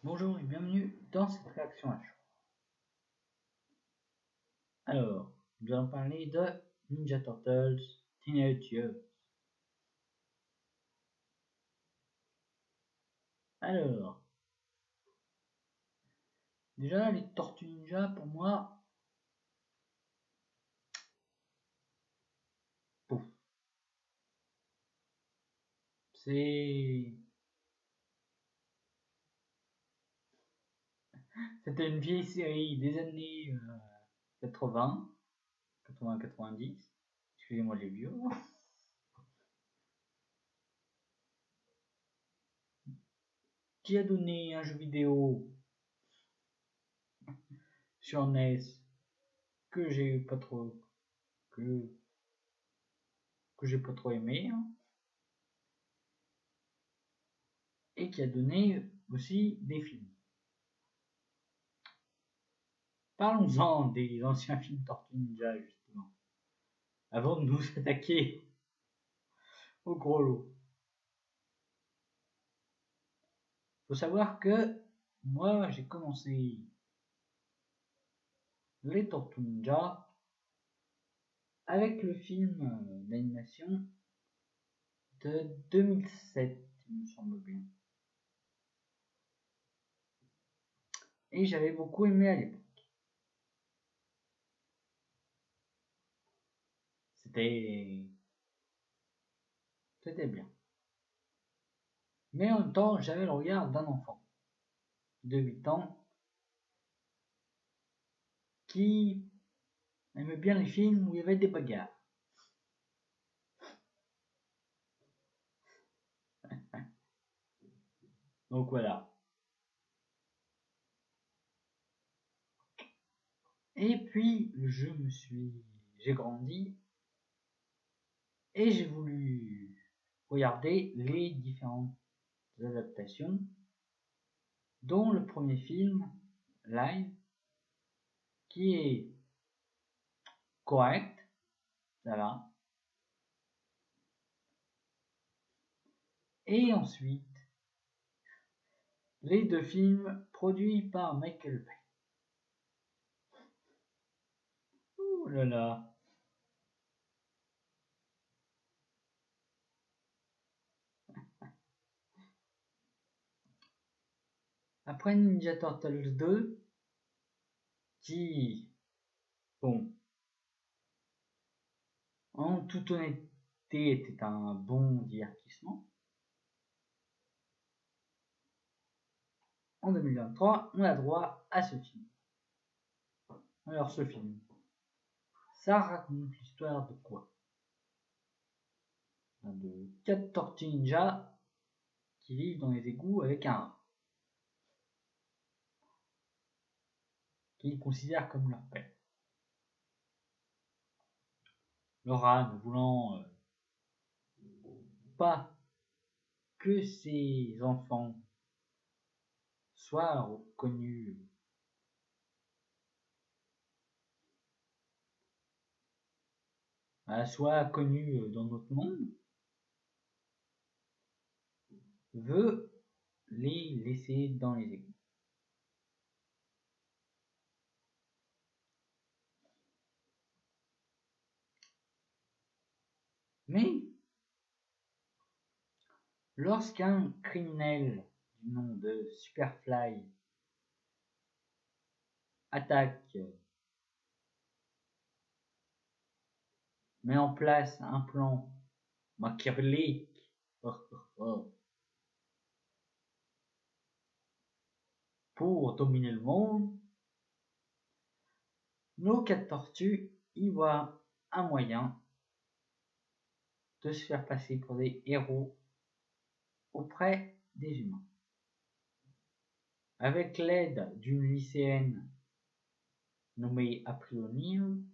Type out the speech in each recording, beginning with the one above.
Bonjour et bienvenue dans cette réaction à chaud. Alors, nous allons parler de Ninja Turtles Teenage Years. Alors, déjà les Tortues Ninja pour moi, pouf, c'était une vieille série des années 80, 90. Excusez-moi les vieux. Qui a donné un jeu vidéo sur NES que j'ai pas trop que j'ai pas trop aimé, hein, et qui a donné aussi des films. Parlons-en des anciens films Tortues Ninja, justement, avant de nous attaquer au gros lot. Faut savoir que moi, j'ai commencé les Tortues Ninja avec le film d'animation de 2007, il me semble bien. Et j'avais beaucoup aimé à l'époque. C'était bien. Mais en même temps, j'avais le regard d'un enfant de 8 ans qui aimait bien les films où il y avait des bagarres. Donc voilà. Et puis, j'ai grandi et j'ai voulu regarder les différentes adaptations, dont le premier film live qui est correct, ça va. Et ensuite, les deux films produits par Michael Bay. Ouh là là. Après Ninja Turtles 2, qui, bon, en toute honnêteté, était un bon divertissement. En 2023, on a droit à ce film. Alors ce film, ça raconte l'histoire de quoi? De 4 tortues ninja qui vivent dans les égouts avec un rat, qu'ils considèrent comme leur père. Le rat ne voulant pas que ses enfants soient reconnus dans notre monde, veut les laisser dans les égouts. Mais lorsqu'un criminel du nom de Superfly attaque, met en place un plan machiavélique pour dominer le monde, nos 4 tortues y voient un moyen de se faire passer pour des héros auprès des humains. Avec l'aide d'une lycéenne nommée April O'Neil,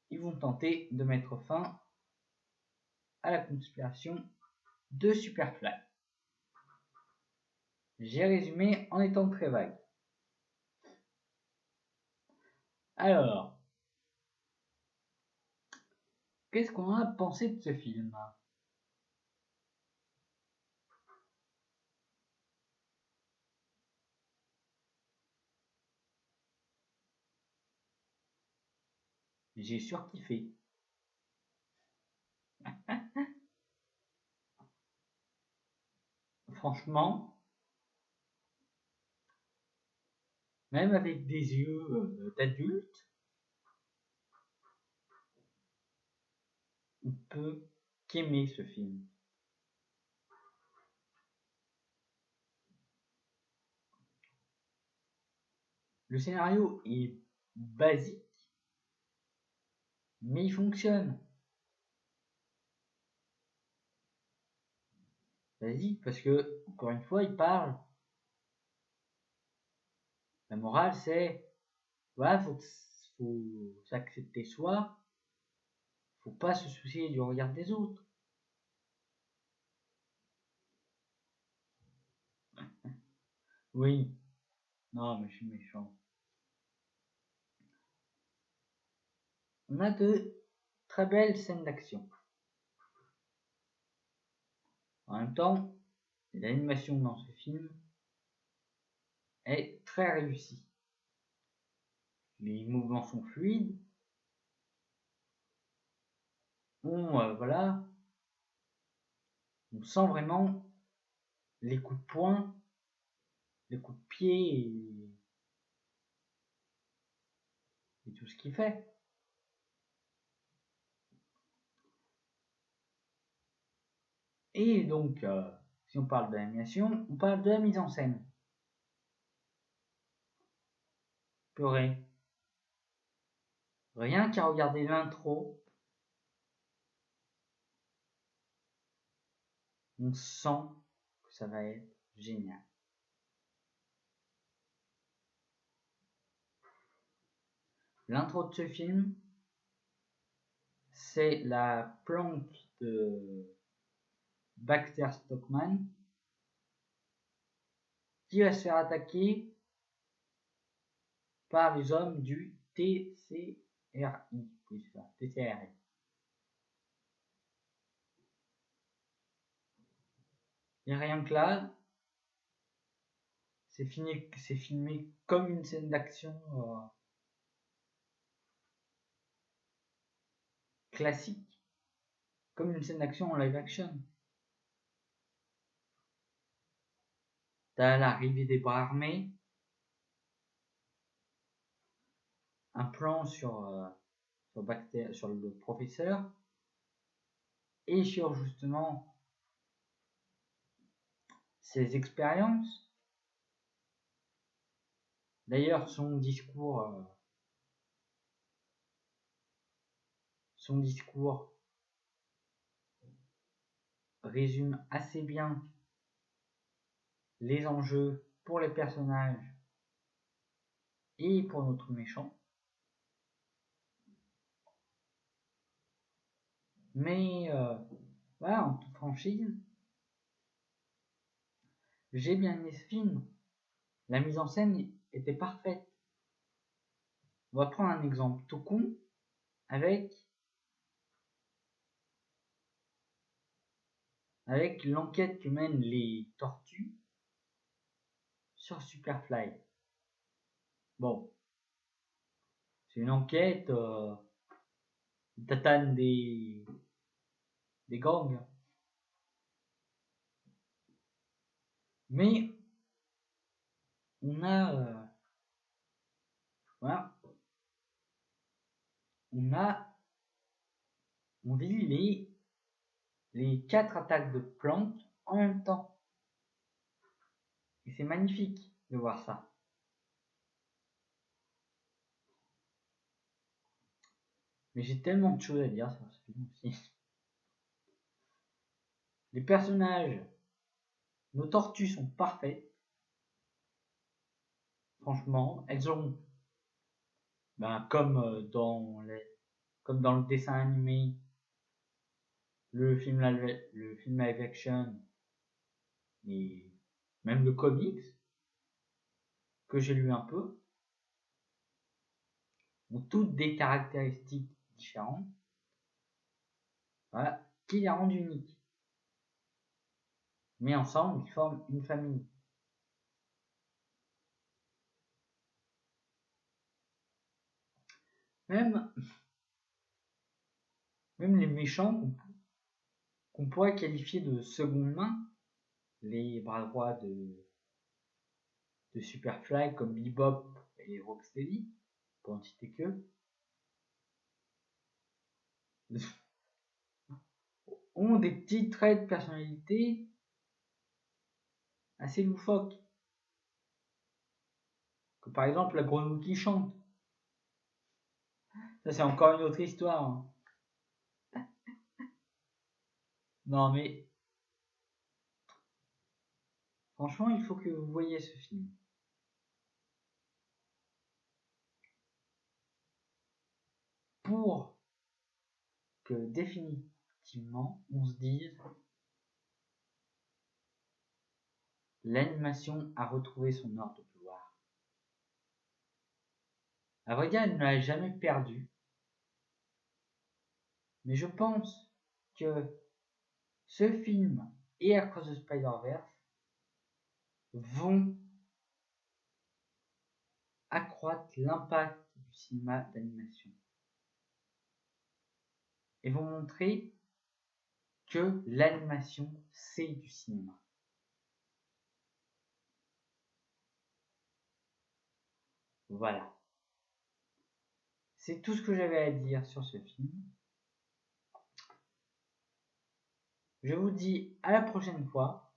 ils vont tenter de mettre fin à la conspiration de Superfly. J'ai résumé en étant très vague. Alors, qu'est-ce qu'on a pensé de ce film? J'ai surkiffé. Franchement, même avec des yeux d'adulte, on peut qu'aimer ce film. Le scénario est basique, mais il fonctionne. Basique parce que, encore une fois, il parle. La morale, c'est, voilà, faut s'accepter soi, faut pas se soucier du regard des autres. Oui, non, mais je suis méchant. On a de très belles scènes d'action. En même temps, l'animation dans ce film est très réussie. Les mouvements sont fluides. Voilà, on sent vraiment les coups de poing, les coups de pied et tout ce qu'il fait. Et donc, si on parle d'animation, on parle de la mise en scène. Purée. Rien qu'à regarder l'intro, on sent que ça va être génial. L'intro de ce film, c'est la planque de Baxter Stockman qui va se faire attaquer par les hommes du TCRI. Oui, c'est ça, TCRI. Et rien que là, c'est filmé comme une scène d'action classique, comme une scène d'action en live action. T'as l'arrivée des bras armés, un plan sur le professeur et sur justement ses expériences. D'ailleurs, son discours résume assez bien les enjeux pour les personnages et pour notre méchant. Mais voilà, en toute franchise, j'ai bien aimé ce film. La mise en scène était parfaite. On va prendre un exemple tout con avec l'enquête que mènent les tortues sur Superfly. Bon, c'est une enquête tatane des gangs. Mais on a voilà, on vit les 4 attaques de plantes en même temps. Et c'est magnifique de voir ça. Mais j'ai tellement de choses à dire sur ce film aussi. Les personnages, nos tortues sont parfaites. Franchement, elles ont, comme dans le dessin animé, le film live action, et même le comics, que j'ai lu un peu, ont toutes des caractéristiques différentes, voilà, qui les rendent uniques. Mais ensemble, ils forment une famille. Même même les méchants qu'on pourrait qualifier de seconde main, les bras droits de Superfly comme Bebop et Rocksteady, pour en citer que, ont des petits traits de personnalité assez loufoques. Comme par exemple la grenouille qui chante. Ça c'est encore une autre histoire. Hein. Non mais franchement il faut que vous voyiez ce film. Pour que définitivement on se dise l'animation a retrouvé son ordre de gloire. À vrai dire, elle ne l'a jamais perdu. Mais je pense que ce film et Across the Spider-Verse vont accroître l'impact du cinéma d'animation et vont montrer que l'animation c'est du cinéma. Voilà. C'est tout ce que j'avais à dire sur ce film. Je vous dis à la prochaine fois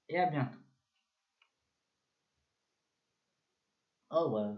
et à bientôt. Au revoir.